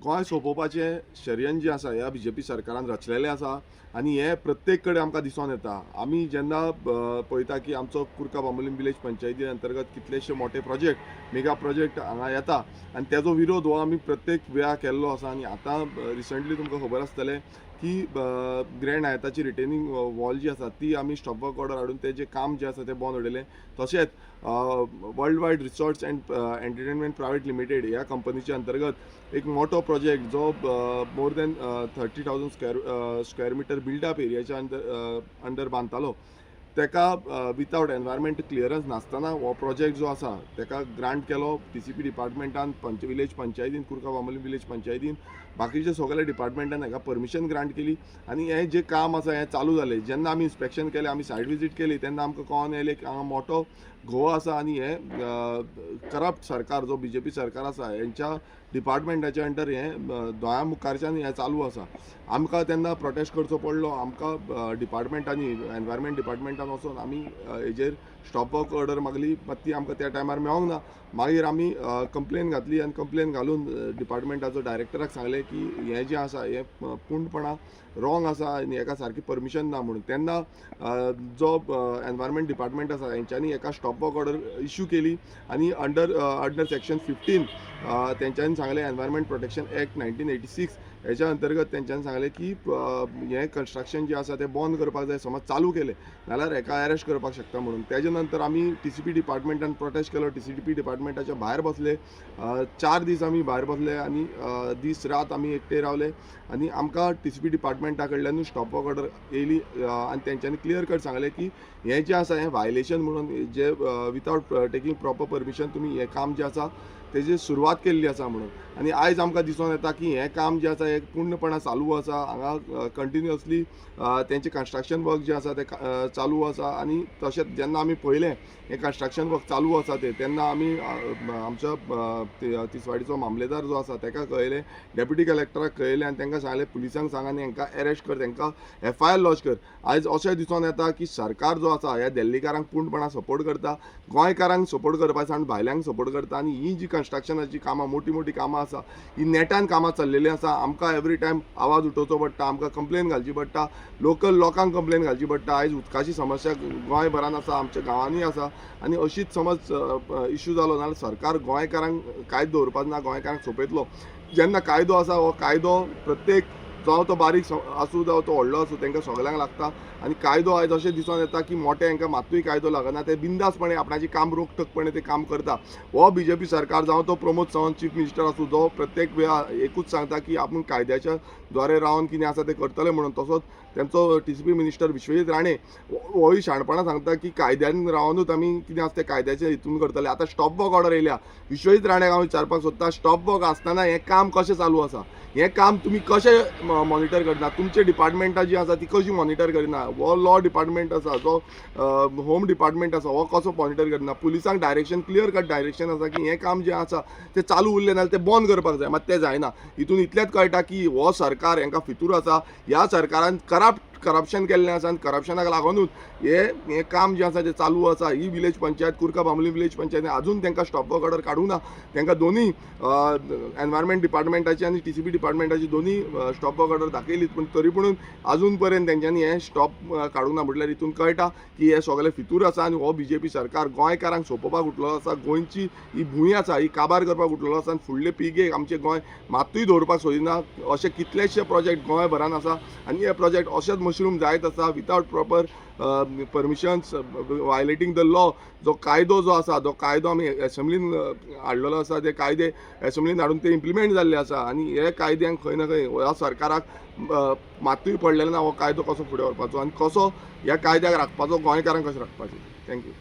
गोंय सोंपोवपाचें षडयंत्र जें आसा ह्या बीजेपी सरकारान रचलेलें आसा आनी हें प्रत्येक कडेन आमकां दिसून येता. आमी जेन्ना पळयता की आमचो कुर्का बांबोलीम विलेज पंचायती अंतर्गत कितलेशे मोठे प्रोजेक्ट मेगा प्रोजेक्ट हांगा येता आनी तेजो विरोध हो आमी प्रत्येक वेळा केल्लो आसा. आनी आतां रिसंटली तुमकां खबर आसतलें की ग्रँड हायताची रिटेनिंग वॉल जी आसा ती आमी स्टॉप वर्क ऑर्डर हाडून तेजें काम जें आसा तें बंद उडयलें. तशेंच worldwide resorts and entertainment private limited ह्या कंपनीच्या अंतर्गत एक मोठो प्रोजेक्ट जो more than 30,000 square metre build up एरियाच्या अंडर बांदतालो तेका विथआउट एनवायरमेंट क्लियरन्स नासतना हो प्रोजेक्ट जो आसा तेका ग्रांट केलो TCP डिपार्टमेंटान विलेज पंचायतीन कुर्का बांबोलीम विलेज पंचायतीन बाकीचे सगळे डिपार्टमेंटान हेका परमिशन ग्रांट केली आनी हें जें काम आसा हें चालू जालें. जेन्ना आमी इन्स्पेक्शन केलें आमी सायट विजीट केली तेन्ना आमकां कळोन येयलें की हांगा मोठो घोव आसा आनी हें करप्ट सरकार जो बीजेपी सरकार आसा हेंच्या डिपार्टमेंटाच्या अंडर हें दोळ्या मुखारच्यान हें चालू आसा. आमकां तेन्ना प्रोटेस्ट करचो पडलो. आमकां डिपार्टमेंटांनी एनवायरमेंट डिपार्टमेंटान वचून आमी हेजेर स्टॉप वर्क ऑर्डर मागली बट ती आमकां त्या टायमार मेळोंक ना. मागीर आमी कंप्लेन घातली आनी कंप्लेन घालून डिपार्टमेंटाचो डायरेक्टराक सांगलें की हें जें आसा हें पूर्णपणां रॉंग आसा आनी हेका सारकी परमिशन ना म्हणून. तेन्ना जो एनवायरमेंट डिपार्टमेंट आसा हेंच्यांनी हेका स्टॉप वर्क ऑर्डर इश्यू केली आनी अंडर सेक्शन 15 तेंच्यांनी सांगलें एनवायरमेंट प्रोटेक्शन एक्ट 1986 हेच्या अंतर्गत तेंच्यांनी सांगलें की हें कन्स्ट्रक्शन जें आसा तें बंद करपाक जाय. समज चालू केलें जाल्यार हेका अरेस्ट करपाक शकता म्हणून. तेजे नंतर आमी TCP डिपार्टमेंटान प्रोटेस्ट केलो. TCP डिपार्टमेंटाच्या भायर बसले. 4 दीस आमी भायर बसले आनी दीस रात आमी एकटे रावले आनी आमकां TCP डिपार्टमेंटा कडल्यानूच स्टॉप वर्क ऑर्डर येयली आनी तेंच्यांनी क्लियर कट सांगलें की हें जें आसा हें वायलेशन म्हणून जे विथआउट टेकिंग प्रॉपर परमिशन तुमी हें काम जें आसा तेजी सुरवात केल्ली आसा म्हणून. आनी आयज आमकां दिसून येता की हें काम जें आसा हें पूर्णपणां चालू आसा. हांगा कंटिन्युअसली तेंचें कन्स्ट्रक्शन वर्क जें आसा तें चालू आसा आनी तशेंच जेन्ना आमी पळयलें हें कन्स्ट्रक्शन वर्क चालू आसा तेन्ना आमी आमच्या तिसवाडीचो मामलेदार जो आसा तेका कळयलें, डेप्युटी कलेक्टराक कळयलें आनी तेंकां सांगलें पुलिसांक सांग आनी हेंकां अरेस्ट कर, तेंकां FIR लॉन्च कर. आयज अशें दिसून येता की सरकार जो आसा ह्या दिल्लीकारांक पूर्णपणां सपोर्ट करता, गोंयकारांक सपोर्ट करपा सावन भायल्यांक सपोर्ट करता आनी ही जी कन्स्ट्रक्शनाची कामां मोठी कामां आसा ही नेटान कामां चल्लेलीं आसा. आमकां एवरी टायम आवाज उठोवचो पडटा, आमकां कंप्लेन घालची पडटा, लोकल लोकांक कंप्लेन घालची पडटा. आयज उदकाची समस्या गोंयभरान आसा, आमच्या गांवांनी आसा आनी अशीच समज इश्यू जालो जाल्यार सरकार गोंयकारांक कायदो दवरपाक ना, गोंयकारांक सोंपयतलो. जेन्ना कायदो आसा हो कायदो प्रत्येक जावं तो बारीक आसूं जावं तो व्हडलो आसूं तेंकां सगल्यांक लागता आनी कायदो आयज अशें दिसून येता की मोठे हांकां मात्तूय कायदो लागना, ते बिंदासपणे आपणाची काम रोखठोकपणे ते काम करता. हो BJP सरकार जावं तो प्रमोद सावंत चीफ मिनिस्टर आसूं जो प्रत्येक वेळा एकूच सांगता की आपूण कायद्याच्या द्वारे रावन कितें आसा ते करतले म्हणून. तसोच तेंचो TCP मिनिस्टर विश्वजीत राणे होय शाणपणां सांगता की कायद्यान रावनूच आमी कितें आसा ते कायद्याच्या हितून करतले. आतां स्टॉप वर्क ऑर्डर येयल्या. विश्वजीत राणेक हांव विचारपाक सोदता, स्टॉप वर्क आसतना हें काम कशें चालू आसा? हें काम तुमी कशें मॉनिटर करना? तुमचे डिपार्टमेंटां जी आसा ती कशी मॉनिटर करिना? हो लॉ डिपार्टमेंट आसा, जो होम डिपार्टमेंट आसा हो कसो मॉनिटर करना? पुलिसांक डायरेक्शन क्लियर कट डायरेक्शन आसा की हें काम जें आसा तें चालू उरलें जाल्यार तें बंद करपाक जाय, मात तें जायना. हितून इतलेंच कळटा की हो सरकार हेंकां फितूर आसा. ह्या सरकारान करप्शन केल्लें आसा आनी करप्शनाक लागूनूच हें काम जें आसा तें चालू आसा. ही विलेज पंचायत कुर्का बांबोलीम विलेज पंचायतीन आजून तेंकां स्टॉप वर्क ऑर्डर काडूं ना. तेंकां दोनी एनवायरमेंट डिपार्टमेंटाची आनी TCP डिपार्टमेंटाची दोनी स्टॉप वर्क ऑर्डर दाखयलीत पूण तरी पूण आजून पर्यंत तेंच्यांनी हें स्टॉप काडूंक ना. म्हटल्यार हितून कळटा की हे सगळे फितूर आसा आनी हो BJP सरकार गोंयकारांक सोंपोवपाक उठलेलो आसा. गोंयची ही भूंय आसा ही काबार करपाक उठलेलो आसा आनी फुडले पिळगेक आमचें गोंय मात्तूय दवरपाक सोदिना. अशे कितलेशे प्रोजेक्ट गोंयभरान आसा आनी हे प्रोजेक्ट अशेच मशरूम जायत आसा without proper permissions, violating the law. जो कायदो जो आसा तो कायदो आमी एसेंब्लीन हाडलेलो आसा, ते कायदे एसेंब्लीन हाडून ते इम्प्लिमेंट जाल्ले आसा आनी हे कायद्यांक खंय ना खंय ह्या सरकाराक मात्तूय पडलेलो ना हो कायदो कसो फुडें व्हरपाचो आनी कसो ह्या कायद्याक राखपाचो, गोंयकारांक कशें राखपाचें. थँक्यू.